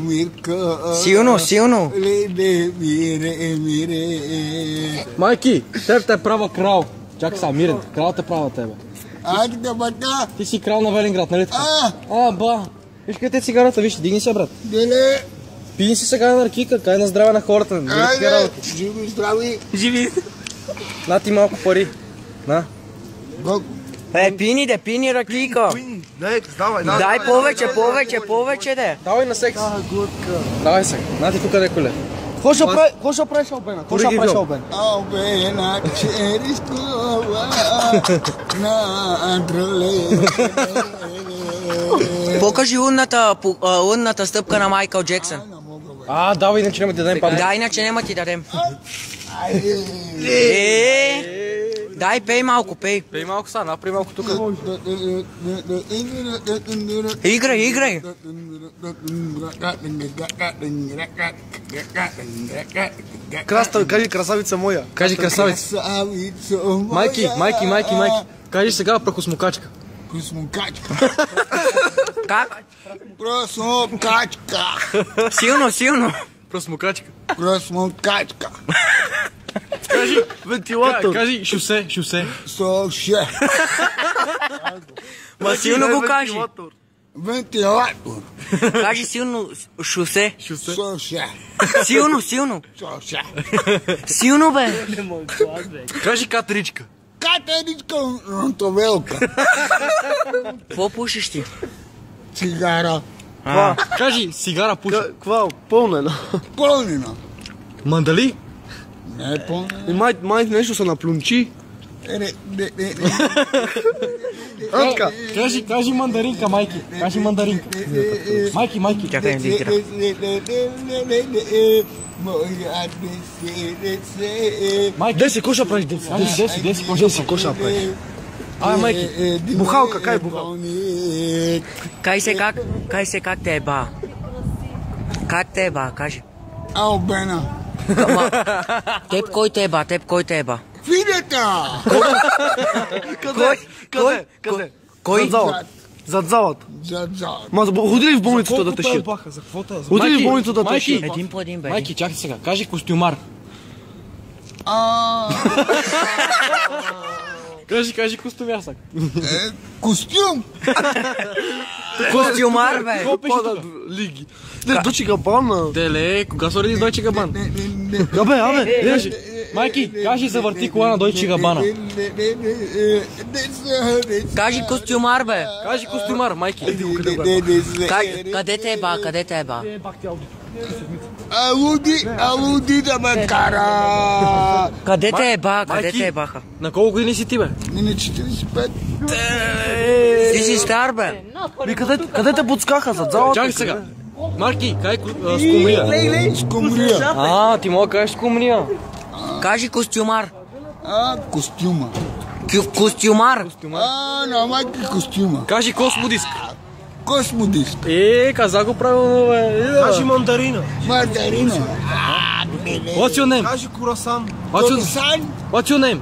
Mirko. Силно. Майки, теб е права крал. Чакай сега, Мирен, крал те права тебе. Ти си крал на Велинград, нали така? Ба. Виж къде е цигарата, виж, дигни се, брат. Пини си сега на ракика, кай на здраве на хората. Живи, здрави. Живи. На ти малко пари. На. Пини ракика. Дай повече, де. Давай на секс. Давай сега. На ти тук де коле. Какво ще правиш, Албена? Албена, чериш кова на андроле. Покажи лунната стъпка на Майкъл Джексън. Давай, иначе няма ти дадем памет. Да, иначе няма ти дадем. Дай, пей малко, пей. Пей малко сега, направи малко тук. Играй. Кажи красавица моя. Кажи красавица. Майки. Кажи сега прахосмокачка. Как? Просмокачка. Силно. Прахосмокачка. Просмокачка. Кажи вентилатор. Кажи шосе. Соше. Ма силно го кажи. Вентилатор. Кажи силно шосе. Соше. Силно. Соше. Силно, бе. Кажи катеричка. Катеричка ронтовелка. Какво пушиш ти? Цигара. Кажи сигара пуша. Каква? Пълнена. Пълнена. Мандали? Не е пълнена. Май нещо се наплюнчи. Кажи мандаринка, майки. Кажи мандаринка. Майки. Чакай, да игра. Майки. Деси, коша правиш, Деси? Деси, коша правиш. Майки. Бухалка, кай бухалка? Кай се как те е ба? Как те е ба, кажи. Албена. Теб кой те е ба? Фидета! Къде? Кой? Зад залата. Зад залата. Ма ходи ли в болницата да тъщи? Ходи ли в болницата да тъщи? Един по един, бе. Майки, чакай сега. Кажи костюмар. Кажи костюмяр сега. Костюм! Костюмар, бе. Какво пише тук? Лиги. Дойче Габана. Теле, кога се роди Дойче Габан? Абе. Майки, кажи завърти кола на Дойче Габана. Кажи костюмар, бе. Кажи костюмар, майки. Къде те е ба? Алуди да ме кара! Къде те е баха? На колко години си ти, бе? На 45. Ти си стар, бе. Къде те подскаха зад залата? Чакай сега. Марки, кай скумрия. Скумрия. Ти мога да кажеш скумрия. Кажи костюмар. Костюма. Костюмар. На майки костюма. Кажи космодиск. Космодиск. Каза го правилно, бе. Кажи мандарина. Мандарина. What's your name? Кажи курасан. What's your name?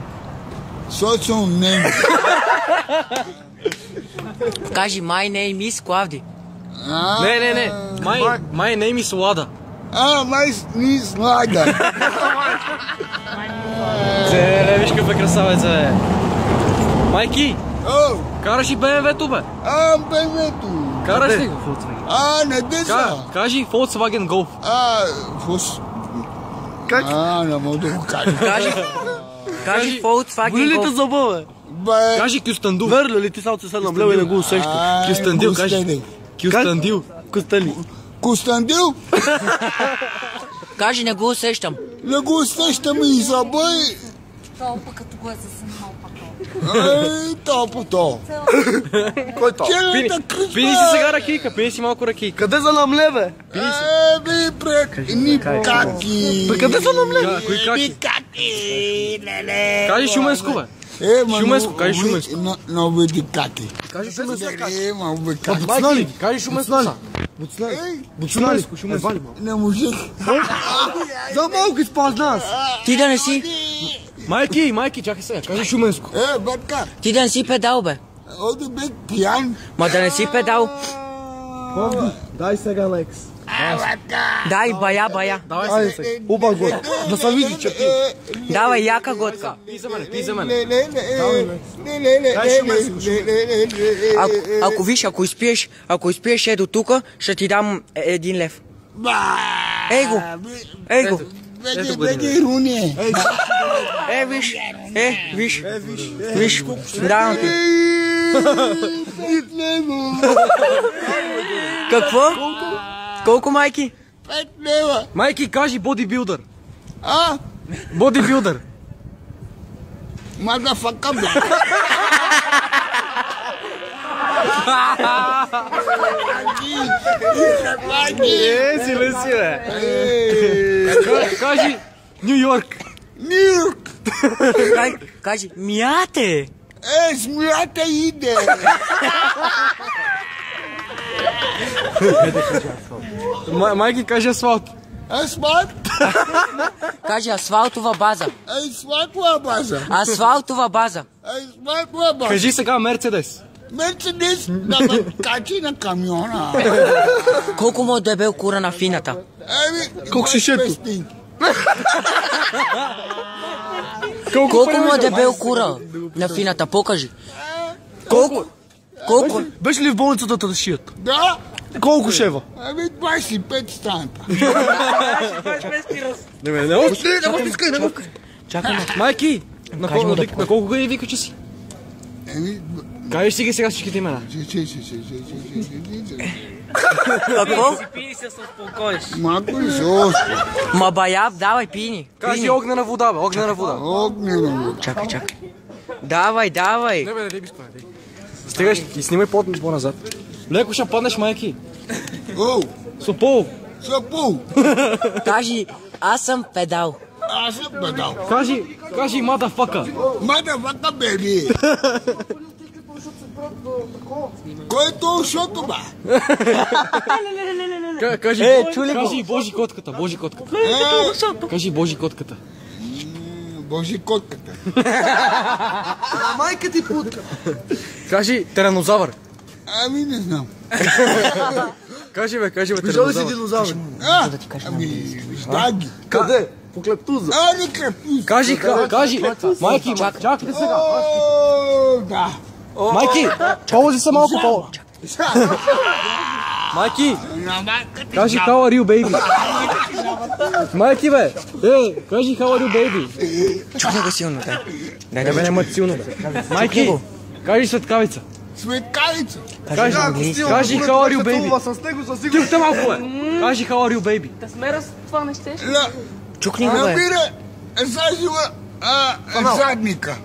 Social name. Кажи my name is Клавди. Не. My name is Лада. My name is Лада. Виж какъв е красавец, бе. Майки, караш и БМВ-то, бе. БМВ-то. Караш ли го? На деца. Кажи Volkswagen Golf. Как? Не мога да го кажа. Кажи Volkswagen Боли ли те Golf. зъба, бе? Кажи Кюстандил. Верно ли ти само се седна влево и не го усеща? Кюстандил, кажи. Кюстандил. Костандил? Кажи, не го усещам. Не го усещам и забъй. Толкова като го е засъмнал пак. Толкова. Кой то? Пини си сега ракийка, пини си малко ракийка. Къде за намле, бе? Ви пред ни каки. Къде за намле? Кои каки? Каки. Кажи шуменско, бе. Шуменско, кажи шуменско. Нови каки. Кажи шуменско. Каки. Кажи шуменско. Буцнали. Шуменско. Не можех. За малко изпад нас. Ти да не си. Майки, чакай сега, кажи шуменско. Бърка. Ти да не си педал, бе. Оди бе пиян. Ма да не си педал. Дай сега, Лекс. Дай бая. Давай сега. Оба год. Да се види, че ти. Давай яка готка. Пи за мене. Ако изпиеш до тука, ще ти дам 1 лев. Ей го. Виж. Давам ти. Какво? Колко, майки? 5 лева. Майки, кажи бодибилдър. Бодибилдър. Motherfucker, bе. Си, бе. Кажи Нью Йорк. Кажи, мияте. Смята иде. Майки, кажи асфалт. Асфалт? Кажи асфалтова база. Асфалтова база. Кажи сега Мерцедес. Мерцедес да ме качи на камиона. Колко му е дебел кура на фината? Колко шишето? Колко му е дебел кура на фината? Покажи. Колко? Беше ли в болницата да шият? Да. Колко шева? 25 станта. Не го стискай. Чакай. Майки, на колко години вика, че си? Кажи си ги сега всичките имена. Какво? Малко ли се още? Ма бая, давай пини. Кажи огнена вода, бе, огнена вода. Чакай. Давай. Не би спа. Стигаш и снимай по-назад. Леко ще паднеш, майки. Сопол. Кажи, аз съм педал. Кажи motherfucker. Motherfucker, baby. Кой е то шото, ба? Кажи Божи котката. Кажи Божи котката. Божи котката. Майка ти путка. Кажи тиранозавър. Ами не знам. Кажи бе, тиранозавър. Кажи ли си динозавър? Ждаги. Къде? По Клептуза. Не Клептуза. Кажи. Майки, чакай сега. Да. Майки, ползи са малко по... Майки, кажи how are you, baby. Майки, бе. Кажи how are you, baby. Чукни го силно, дай. Не бе, нема силно, бе. Майки, кажи светкавица. Кажи how are you, baby. Тихте малко, бе. Кажи how are you, baby. Да сме раз това не щеш? Чукни го, бе. Набира задника.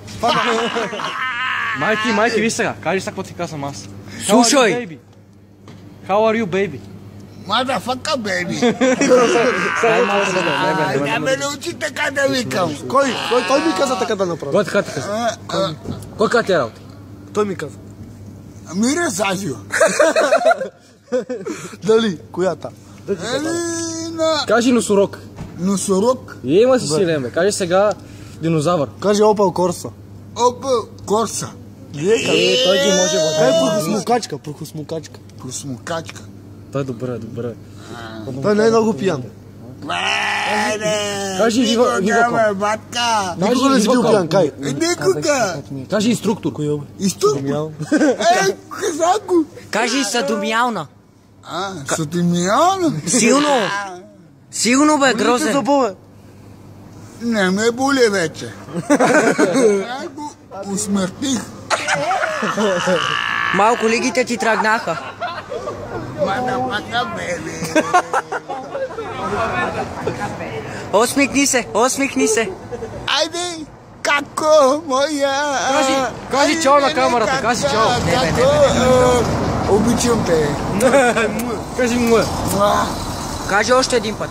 Майки, виж сега. Кажи сега какво ти казвам аз. Слушай. How are you, baby? Motherfucker, baby. Да ме научи така да викам. Той ми каза така да направи. Кой така ти каза? Кой така ти е работа? Той ми каза. Мира Сажио. Дали? Коята? Кажи носорог. Носорог? Има си силен, бе. Кажи сега динозавър. Кажи Opel Corsa. Opel Corsa. Той ги може Е, прохосмукачка. Той е добре. Той не е много пиян. Кажи Вива. Никога не си бил пиян, кай. Никога. Кажи инструктор. Инструктор? Казако. Кажи садомиална. Садомиална? Силно, бе, грозен. Не ме боли вече. Усмъртих. Малко лигите ти тръгнаха. Осмихни се. Айде, како, моя... Кажи чао на камерата, кажи чао. Обичам те. Кажи муа. Кажи още един път.